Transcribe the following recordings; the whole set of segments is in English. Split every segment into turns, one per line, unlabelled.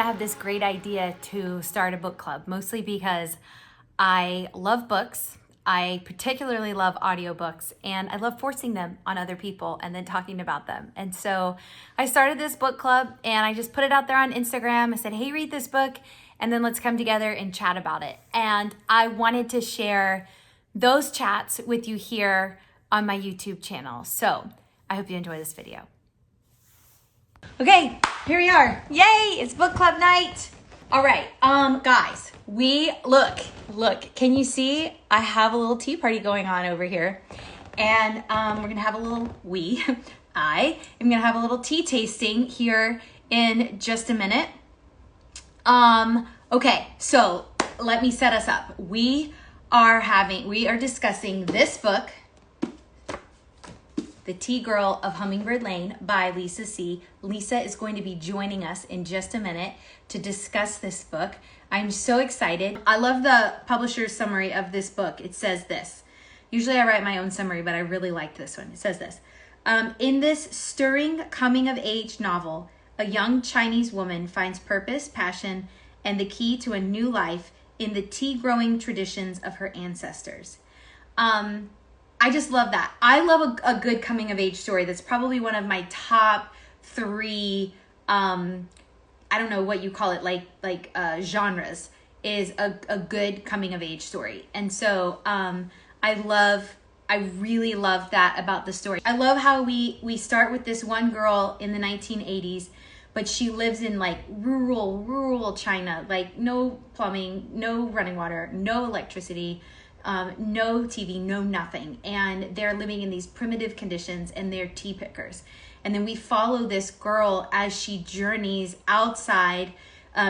I have this great idea to start a book club, mostly because I love books. I particularly love audiobooks, and I love forcing them on other people and then talking about them. And so I started this book club, and I just put it out there on Instagram. I said, hey, read this book, and then let's come together and chat about it. And I wanted to share those chats with you here on my YouTube channel. So I hope you enjoy this video. Okay, here we are. Yay, it's book club night. All right, guys, look, can you see? I have a little tea party going on over here, and we're gonna have I am gonna have a little tea tasting here in just a minute. Okay, so let me set us up. We are discussing this book, The Tea Girl of Hummingbird Lane by Lisa C. Lisa is going to be joining us in just a minute to discuss this book. I'm so excited. I love the publisher's summary of this book. It says this. Usually I write my own summary, but I really like this one. It says this. In this stirring coming-of-age novel, a young Chinese woman finds purpose, passion, and the key to a new life in the tea-growing traditions of her ancestors. I just love that. I love a good coming of age story. That's probably one of my top 3, I don't know what you call it, like genres, is a good coming of age story. And so I really love that about the story. I love how we start with this one girl in the 1980s, but she lives in like rural China, like no plumbing, no running water, no electricity, no TV, no nothing. And they're living in these primitive conditions, and they're tea pickers. And then we follow this girl as she journeys outside.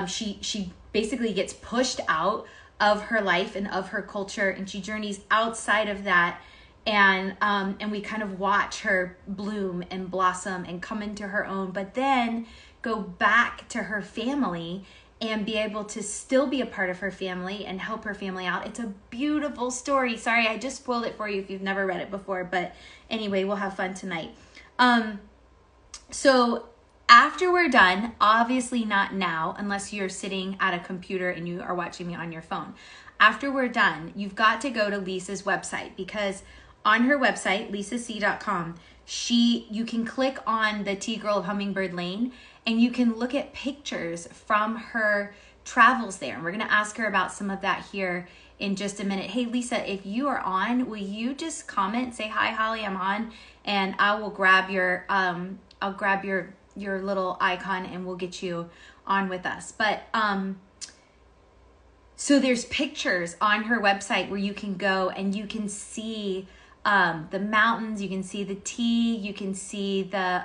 She basically gets pushed out of her life and of her culture, and she journeys outside of that. And we kind of watch her bloom and blossom and come into her own, but then go back to her family and be able to still be a part of her family and help her family out. It's a beautiful story. Sorry, I just spoiled it for you if you've never read it before, but anyway, we'll have fun tonight. So after we're done, obviously not now, unless you're sitting at a computer and you are watching me on your phone. After we're done, you've got to go to Lisa's website, because on her website, lisac.com, you can click on the Tea Girl of Hummingbird Lane, and you can look at pictures from her travels there. And we're going to ask her about some of that here in just a minute. Hey, Lisa, if you are on, will you just comment, say, hi, Holly, I'm on, and I will grab your little icon and we'll get you on with us. But, so there's pictures on her website where you can go and you can see the mountains, you can see the tea, you can see the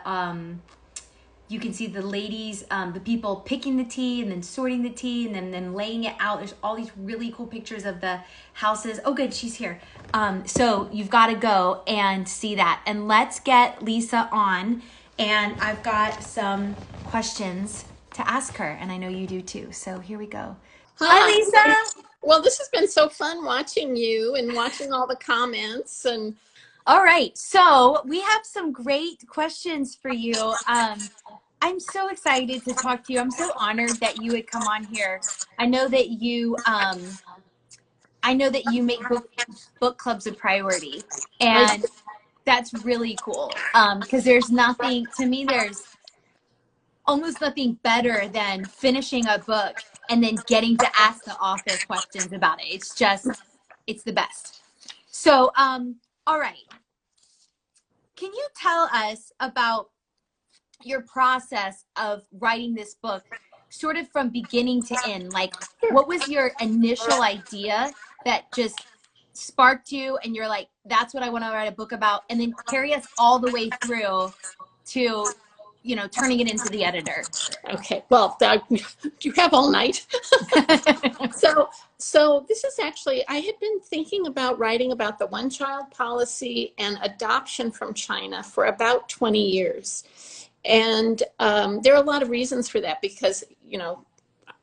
ladies, the people picking the tea and then sorting the tea and then laying it out. There's all these really cool pictures of the houses. Oh, good, she's here. So you've got to go and see that. And let's get Lisa on. And I've got some questions to ask her, and I know you do too. So here we go. Hi, Lisa.
Well, this has been so fun watching you and watching all the comments. And
all right, so we have some great questions for you. I'm so excited to talk to you. I'm so honored that you would come on here. I know that you make book clubs a priority, and that's really cool. Because there's almost nothing better than finishing a book and then getting to ask the author questions about it. It's the best. So, all right. Can you tell us about your process of writing this book, sort of from beginning to end? Like, what was your initial idea that just sparked you and you're like, that's what I want to write a book about, and then carry us all the way through to, turning it into the editor?
Okay, well, you have all night. So this is actually, I had been thinking about writing about the one-child policy and adoption from China for about 20 years. And there are a lot of reasons for that, because,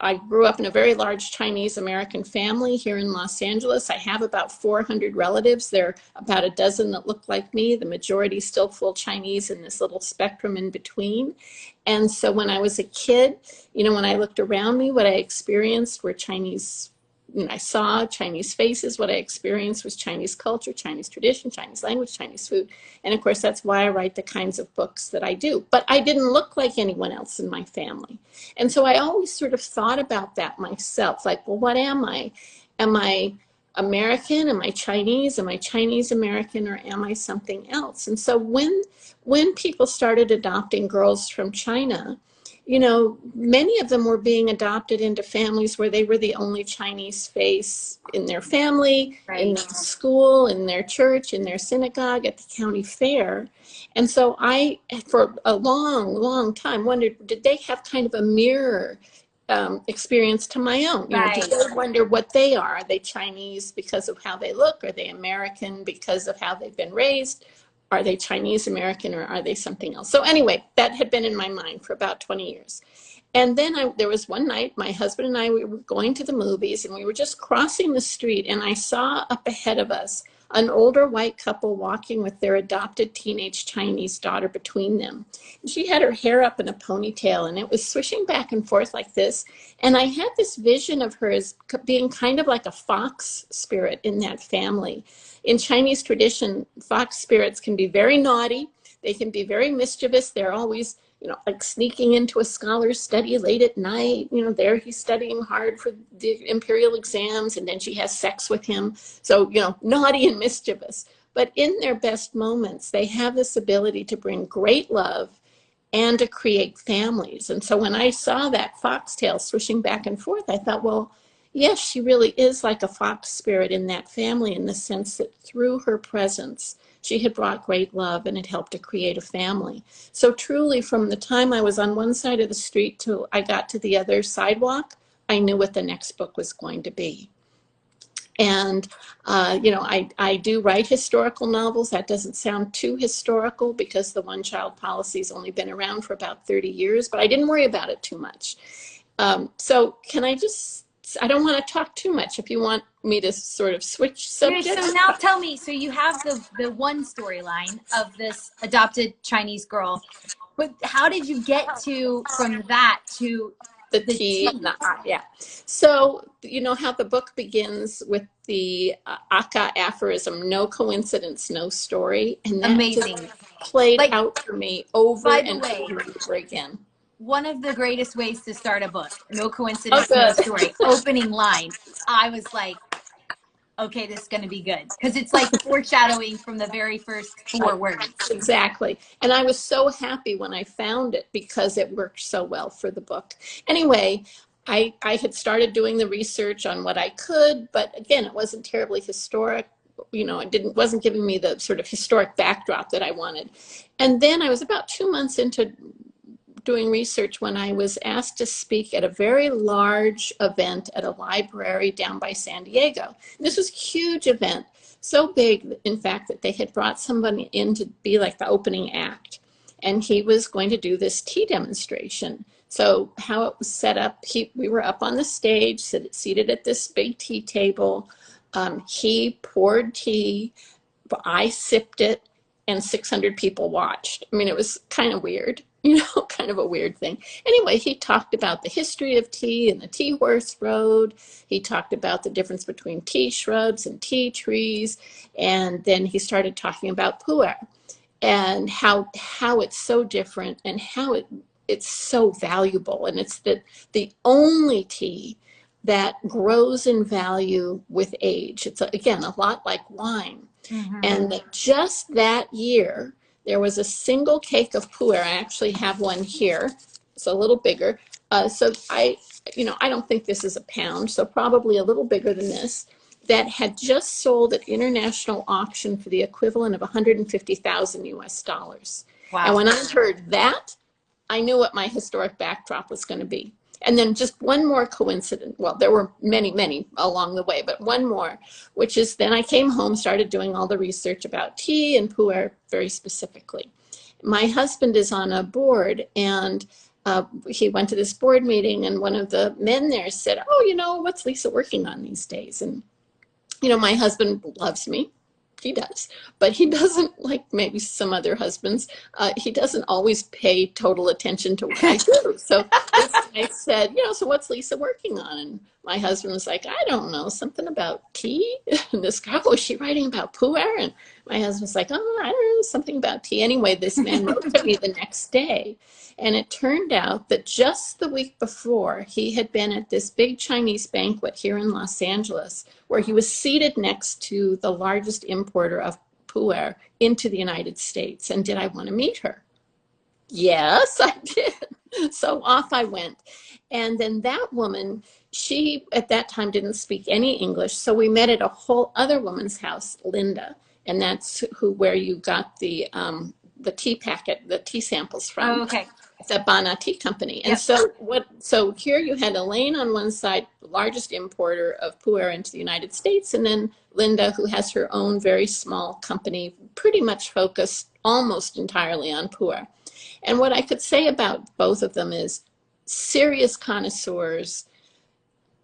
I grew up in a very large Chinese American family here in Los Angeles. I have about 400 relatives. There are about a dozen that look like me. The majority still full Chinese, and this little spectrum in between. And so when I was a kid, you know, when I looked around me, what I experienced were Chinese, you know, I saw Chinese faces. What I experienced was Chinese culture, Chinese tradition, Chinese language, Chinese food. And of course, that's why I write the kinds of books that I do. But I didn't look like anyone else in my family. And so I always sort of thought about that myself. Like, well, what am I? Am I American? Am I Chinese? Am I Chinese American? Or am I something else? And so when people started adopting girls from China, you know, many of them were being adopted into families where they were the only Chinese face in their family, in their school, in their church, in their synagogue, at the county fair. And so I, for a long, long time, wondered, did they have kind of a mirror experience to my own? You know, do they wonder what they are? Are they Chinese because of how they look? Are they American because of how they've been raised? Are they Chinese American, or are they something else? So anyway, that had been in my mind for about 20 years. And then there was one night, my husband and I, we were going to the movies, and we were just crossing the street, and I saw up ahead of us an older white couple walking with their adopted teenage Chinese daughter between them. And she had her hair up in a ponytail, and it was swishing back and forth like this. And I had this vision of her as being kind of like a fox spirit in that family. In Chinese tradition, fox spirits can be very naughty. They can be very mischievous. They're always, you know, like sneaking into a scholar's study late at night. You know, there he's studying hard for the imperial exams, and then she has sex with him. So, you know, naughty and mischievous. But in their best moments, they have this ability to bring great love and to create families. And so when I saw that foxtail swishing back and forth, I thought, well, yes, she really is like a fox spirit in that family, in the sense that through her presence, she had brought great love and had helped to create a family. So truly, from the time I was on one side of the street till I got to the other sidewalk, I knew what the next book was going to be. And, you know, I do write historical novels. That doesn't sound too historical because the one-child policy's only been around for about 30 years, but I didn't worry about it too much. So can I just, I don't want to talk too much. If you want me to sort of switch subjects.
So now tell me, so you have the one storyline of this adopted Chinese girl, but how did you get to from that to
the tea? Yeah. So, you know how the book begins with the Aka aphorism, no coincidence, no story. And that
amazing
just played out for me over and over again.
One of the greatest ways to start a book. No coincidence, no story. Opening line. I was like, okay, this is going to be good. Because it's like foreshadowing from the very first 4 words.
Exactly. And I was so happy when I found it because it worked so well for the book. Anyway, I had started doing the research on what I could, but again, it wasn't terribly historic. You know, it wasn't giving me the sort of historic backdrop that I wanted. And then I was about 2 months into doing research when I was asked to speak at a very large event at a library down by San Diego. This was a huge event, so big, in fact, that they had brought somebody in to be like the opening act. And he was going to do this tea demonstration. So how it was set up, we were up on the stage, seated at this big tea table. He poured tea, I sipped it, and 600 people watched. I mean, it was kind of weird. You know, kind of a weird thing. Anyway, he talked about the history of tea and the tea horse road. He talked about the difference between tea shrubs and tea trees. And then he started talking about pu'er and how it's so different and how it's so valuable. And it's the only tea that grows in value with age. It's, again, a lot like wine. Mm-hmm. And that just that year, there was a single cake of pu'er. I actually have one here. It's a little bigger. So I don't think this is a pound, so probably a little bigger than this, that had just sold at international auction for the equivalent of 150,000 US dollars. Wow. And when I heard that, I knew what my historic backdrop was going to be. And then just one more coincidence. Well, there were many, many along the way, but one more, which is then I came home, started doing all the research about tea and pu'er very specifically. My husband is on a board, and he went to this board meeting, and one of the men there said, "Oh, what's Lisa working on these days?" And my husband loves me. He does. But he doesn't, like maybe some other husbands, he doesn't always pay total attention to what I do. So I said, so what's Lisa working on? And my husband was like, I don't know, something about tea. And this girl, was she writing about pu'er? And my husband was like, oh, I don't know, something about tea. Anyway, this man wrote to me the next day. And it turned out that just the week before, he had been at this big Chinese banquet here in Los Angeles, where he was seated next to the largest importer of pu'er into the United States. And did I want to meet her? Yes, I did. So off I went. And then that woman, she at that time didn't speak any English. So we met at a whole other woman's house, Linda. And that's where you got the tea packet, the tea samples from.
Oh, okay.
The Bana Tea Company. And
Yep.
so here you had Elaine on one side, the largest importer of pu'er into the United States, and then Linda, who has her own very small company, pretty much focused almost entirely on pu'er. And what I could say about both of them is serious connoisseurs,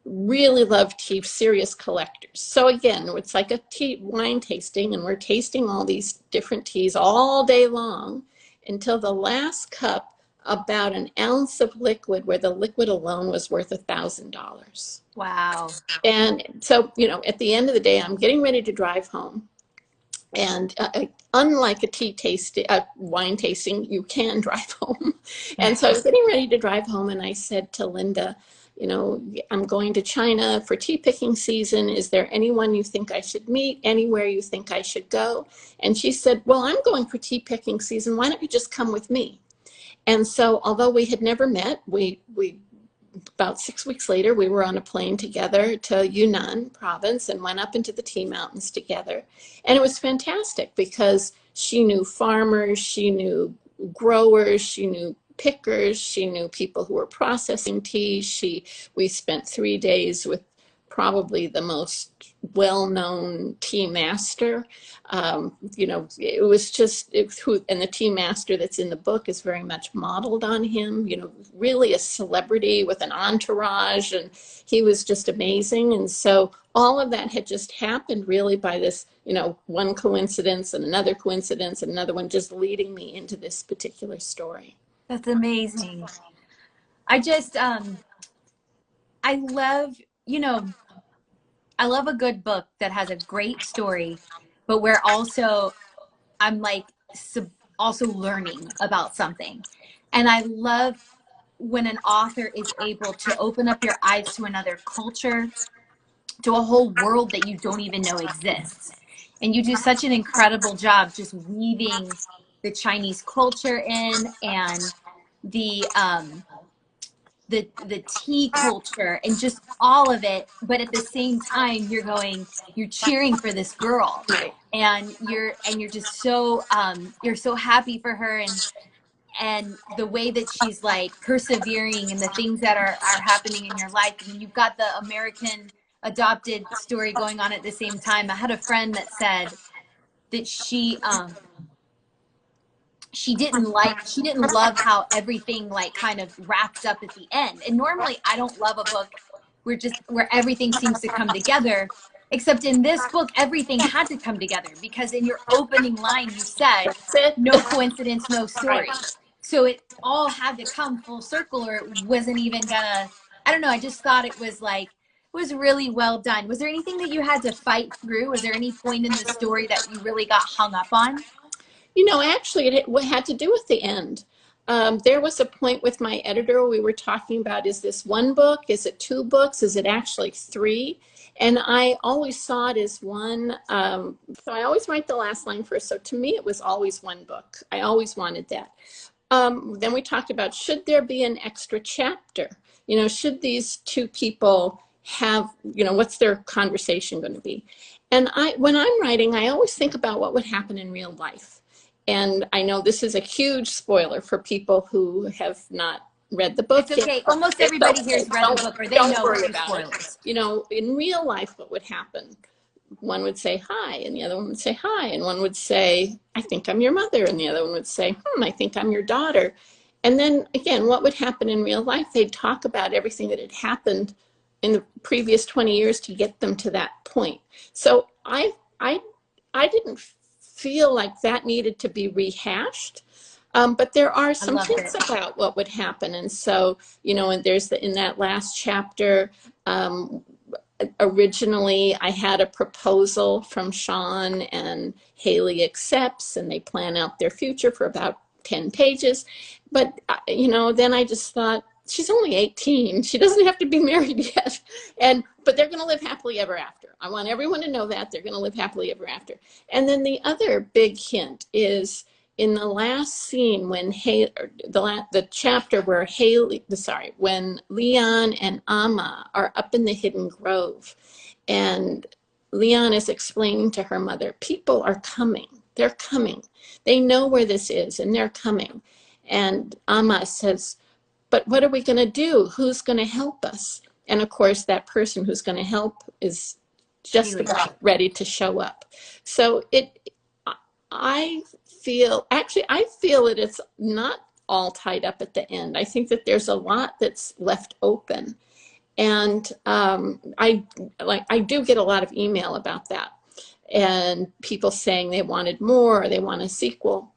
really love tea, serious collectors. So again, it's like a wine tasting, and we're tasting all these different teas all day long until the last cup, about an ounce of liquid, where the liquid alone was worth $1,000.
Wow.
And so, at the end of the day, I'm getting ready to drive home. And unlike a wine tasting, you can drive home. And so I was getting ready to drive home, and I said to Linda, I'm going to China for tea picking season. Is there anyone you think I should meet? Anywhere you think I should go? And she said, well, I'm going for tea picking season. Why don't you just come with me? And so, although we had never met, we about 6 weeks later, we were on a plane together to Yunnan province and went up into the tea mountains together. And it was fantastic because she knew farmers, she knew growers, she knew pickers, she knew people who were processing tea. We spent 3 days with probably the most well-known tea master. It was just, and the tea master that's in the book is very much modeled on him, really a celebrity with an entourage, and he was just amazing. And so all of that had just happened really by this, one coincidence and another coincidence and another one just leading me into this particular story.
That's amazing. I just, I love, I love a good book that has a great story, but where also I'm like also learning about something. And I love when an author is able to open up your eyes to another culture, to a whole world that you don't even know exists. And you do such an incredible job just weaving the Chinese culture in, and the tea culture, and just all of it. But at the same time, you're cheering for this girl, and you're just so you're so happy for her, and the way that she's like persevering, and the things that are happening in your life. And you've got the American adopted story going on at the same time. I had a friend that said that she didn't love how everything like kind of wrapped up at the end. And normally I don't love a book where everything seems to come together, except in this book everything had to come together, because in your opening line you said no coincidence, no story. So it all had to come full circle, or it wasn't even gonna, I don't know, I just thought it was really well done. Was there anything that you had to fight through? Was there any point in the story that you really got hung up on?
Actually, it had to do with the end. There was a point with my editor, we were talking about, is this one book? Is it 2 books? Is it actually 3? And I always saw it as one. So I always write the last line first. So to me, it was always one book. I always wanted that. Then we talked about, should there be an extra chapter? Should these 2 people have, what's their conversation going to be? And when I'm writing, I always think about what would happen in real life. And I know this is a huge spoiler for people who have not read the book.
It's okay. Almost everybody here has read the book, or they know what spoilers.
In real life, what would happen? One would say hi, and the other one would say hi, and one would say, I think I'm your mother, and the other one would say, I think I'm your daughter. And then again, what would happen in real life? They'd talk about everything that had happened in the previous 20 years to get them to that point. So I, I didn't feel like that needed to be rehashed. But there are
I
some
loved
hints
it.
about what would happen. And so, and there's in that last chapter, originally I had a proposal from Sean, and Haley accepts, and they plan out their future for about 10 pages. But, then I just thought, she's only 18. She doesn't have to be married yet. But they're going to live happily ever after. I want everyone to know that they're going to live happily ever after. And then the other big hint is in the last scene when the chapter where when Leon and Amma are up in the hidden grove, and Leon is explaining to her mother, people are coming. They're coming. They know where this is, and they're coming. And Amma says, but what are we going to do? Who's going to help us? And of course, that person who's going to help is just
Haley.
about ready to show up. So I feel that it's not all tied up at the end. I think that there's a lot that's left open. And I do get a lot of email about that, and people saying they wanted more, or they want a sequel.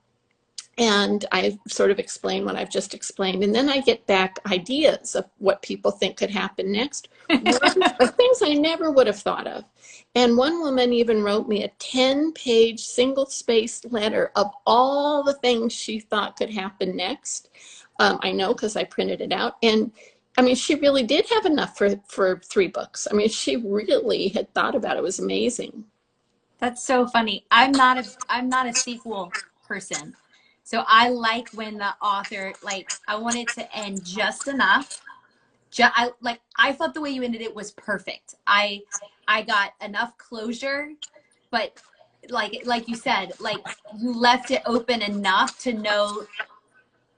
And I sort of explain what I've just explained. And then I get back ideas of what people think could happen next, things I never would have thought of. And one woman even wrote me a 10-page single-spaced letter of all the things she thought could happen next. I know because I printed it out. And I mean, she really did have enough for 3 books. I mean, she really had thought about it. It was amazing.
That's so funny. I'm not a sequel person. So I like when the author, I want it to end just enough. I thought the way you ended it was perfect. I got enough closure, but like you said, you left it open enough to know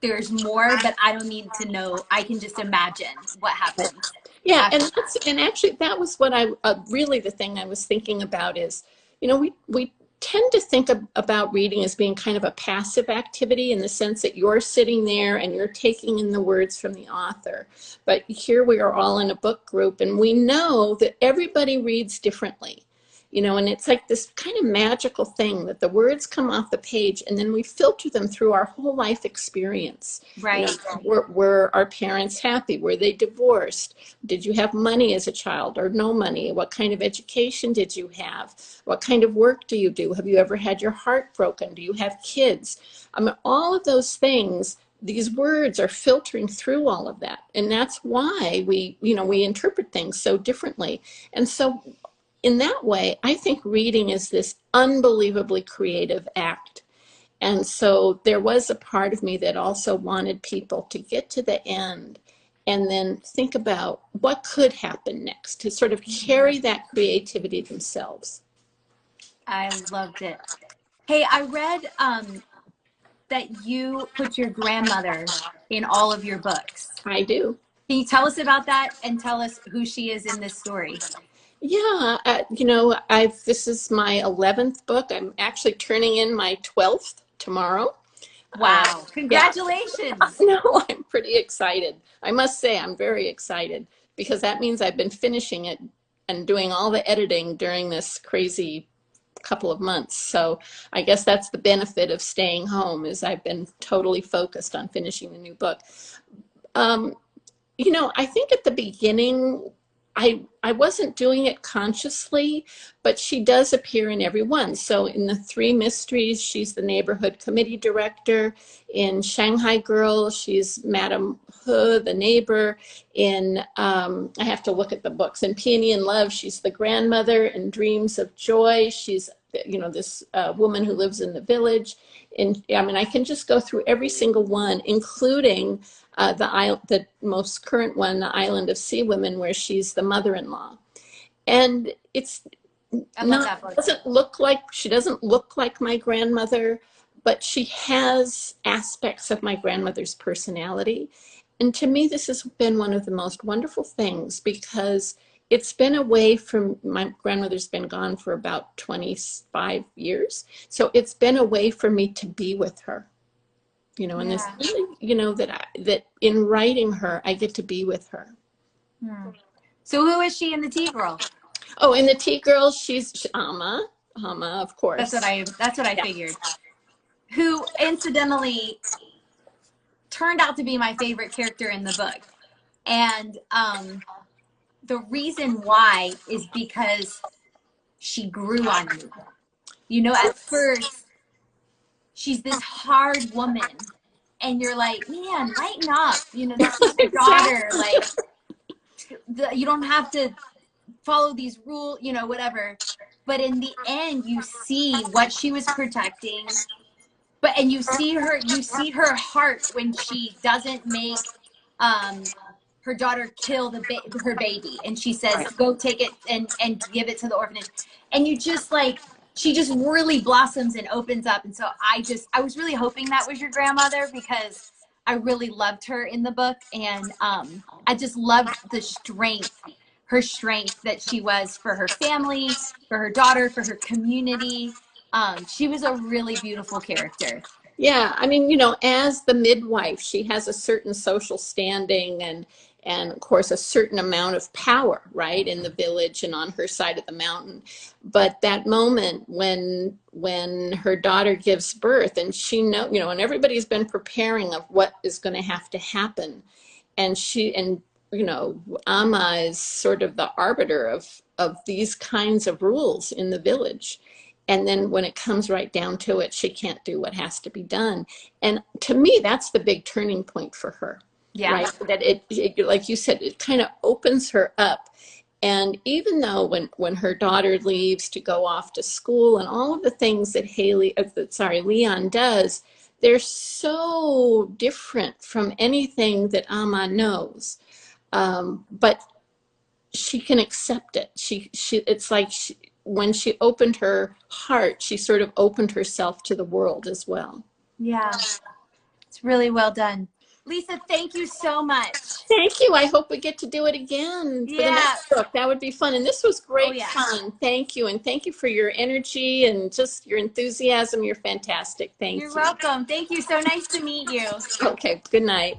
there's more, but I don't need to know. I can just imagine what happens.
Yeah, and actually that was what I really the thing I was thinking about is, we tend to think about reading as being kind of a passive activity, in the sense that you're sitting there and you're taking in the words from the author. But here we are all in a book group, and we know that everybody reads differently. And it's like this kind of magical thing that the words come off the page, and then we filter them through our whole life experience.
Right.
Were our parents happy? Were they divorced? Did you have money as a child or no money? What kind of education did you have? What kind of work do you do? Have you ever had your heart broken? Do you have kids? I mean, all of those things, these words are filtering through all of that. And that's why we interpret things so differently. And so in that way, I think reading is this unbelievably creative act. And so there was a part of me that also wanted people to get to the end and then think about what could happen next, to sort of carry that creativity themselves.
I loved it. Hey, I read that you put your grandmother in all of your books.
I do.
Can you tell us about that and tell us who she is in this story?
Yeah, this is my 11th book. I'm actually turning in my 12th tomorrow.
Wow. Congratulations.
Yeah. No, I'm pretty excited. I must say I'm very excited, because that means I've been finishing it and doing all the editing during this crazy couple of months. So I guess that's the benefit of staying home, is I've been totally focused on finishing the new book. I think at the beginning, I wasn't doing it consciously, but she does appear in every one. So in the 3 Mysteries, she's the neighborhood committee director. In Shanghai Girl, she's Madame He, the neighbor. I have to look at the books. In Peony and Love, she's the grandmother. In Dreams of Joy, she's this woman who lives in the village. I can just go through every single one, including the most current one, The Island of Sea Women, where she's the mother-in-law. And she doesn't look like my grandmother, but she has aspects of my grandmother's personality. And to me, this has been one of the most wonderful things, because it's been away from, my grandmother's been gone for about 25 years. So it's been a way for me to be with her. you know, and this
Yeah.
really, you know, that in writing her, I get to be with her.
Hmm. So who is she in the Tea Girl?
Oh, and the Tea Girl, she's Amma, of course.
That's what I figured. Who incidentally turned out to be my favorite character in the book. And the reason why is because she grew on me. You know, at first, she's this hard woman. And you're like, man, lighten up. You know, this is your daughter. Like, you don't have to follow these rules, you know, whatever. But in the end, you see what she was protecting. And you see her heart when she doesn't make her daughter kill her baby, and she says, "Go take it and give it to the orphanage." And you just like, she just really blossoms and opens up. And so I was really hoping that was your grandmother, because I really loved her in the book, and I just loved her strength that she was for her family, for her daughter, for her community. She was a really beautiful character.
Yeah, I mean, you know, as the midwife, she has a certain social standing and of course a certain amount of power, right, in the village and on her side of the mountain. But that moment when her daughter gives birth, and she you know, and everybody's been preparing of what is going to have to happen, and you know, Amma is sort of the arbiter of these kinds of rules in the village. And then when it comes right down to it, she can't do what has to be done. And to me, that's the big turning point for her.
Yeah.
Right? That it, like you said, it kind of opens her up. And even though when her daughter leaves to go off to school and all of the things that Leon does, they're so different from anything that Amma knows. But she can accept it. It's like when she opened her heart, she sort of opened herself to the world as well.
Yeah, it's really well done. Lisa, thank you so much.
Thank you. I hope we get to do it again for the next book. That would be fun. And this was great fun. Thank you. And thank you for your energy and just your enthusiasm. You're fantastic. Thank you.
You're welcome. Thank you. So nice to meet you.
Okay. Good night.